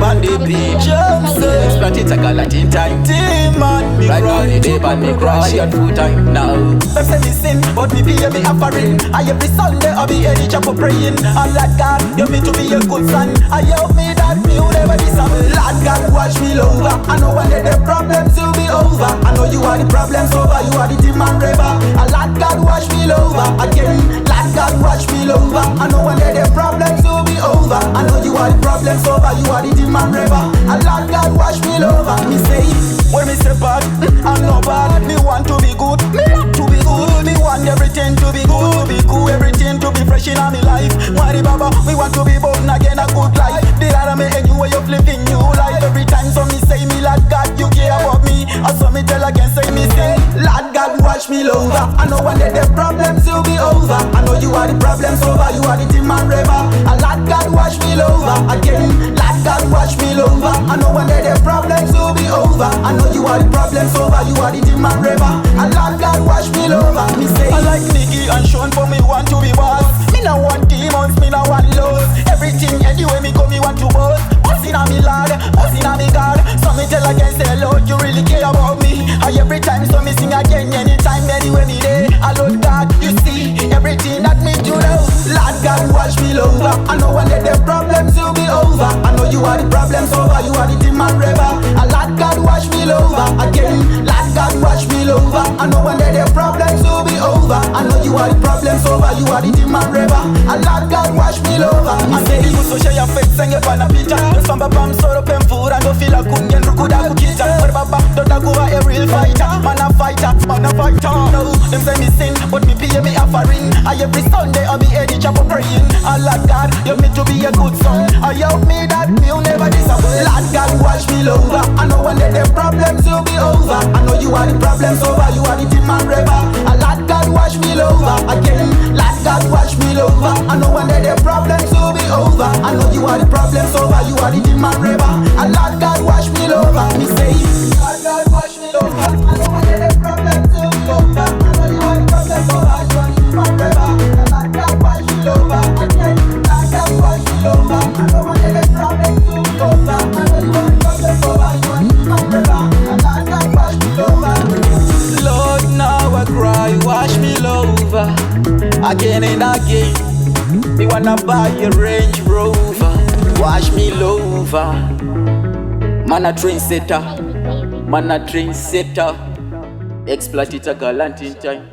on the beach. Exploit it a gallant in time. Demon, me Right now cry. the babe and me cry on full time now. Them say me sin, but me pay me offering. I every Sunday I be at the chapel praying. And Lord God, you me to be a good son. I help me that me will never disappoint. Lord God, watch me over. I know one day the problems will be over. I know you are the problem solver, you are the demon river. And Lord God, watch me over again. Lord God, watch me over. I know one day the problems will be over. I know you are the problem solver, you are the demon river. And Lord God, watch me over. Me say, when me say bad, I'm not bad. Me want to be good, me want to be good. Me want everything to be good, to be cool, everything to be fresh in my life. Wadi Baba, we want to be born again a good life. The other me and you way of living new life. Every time so me say me, Lord God, you care about me. I saw me tell again, say me say, Lord God, watch me over. I know one day the problems will be over. I know you are the problem solver, you are the demon river. And Lord God, watch me over again. Lord God, watch me over. I know one day the problems will be over. I know you are the problem solver, you are the demon river. And Lord God, watch me over. Me say, I like Nicky and Sean, but me want to be boss. Me no want demons, me no want love. Everything anyway me go, me want to boss. What's in a me Lord, what's in a me God? So me tell again, say Lord, you really care about me. I every time so me sing again, anytime, anywhere me day. I Lord God, you see everything that me do now. Lord God, watch me over. I know one day the problems will be over. I know you are the problem solver, you are the demon river. And Lord God, watch me over again. Lord God, watch me over. I know one day the problems will be over. I know you are the problem solver, you are the demon river. And Lord God, watch me over. I say you so share your face and your pana pita. Samba pam soro pem food and do feel a kunyen rukuda kukita. Baba don't go a real fighter, man a fighter, man a fighter. No, them say me sin, but me pay me offering. I every Sunday I be at the chapel praying. And Lord God, you me to be a good son. I help me that me will never disappoint. Lord God, watch me over. I know one day the problems will be over. I know you are the problem solver, you are the demon river. And Lord God, watch me over again. Lord God, watch me over. I know one day the problems will be over. I know you are the problem solver, you are the demon river. And Lord God, watch me over. Me say, Lord God, watch me over. I know one day the problems will be over. I know you are the problem solver, you are the demon river. And Lord God, watch me over again. Lord God, watch me over. I know one day the problems will be over. I know you are the problem solver, you are the demon river. And Lord God, watch me over. Lord, now I cry, wash me over again and again. Me wanna buy a Range Rover, wash me over. Man a train setter, man a train setter. Exploit it a gallant in time.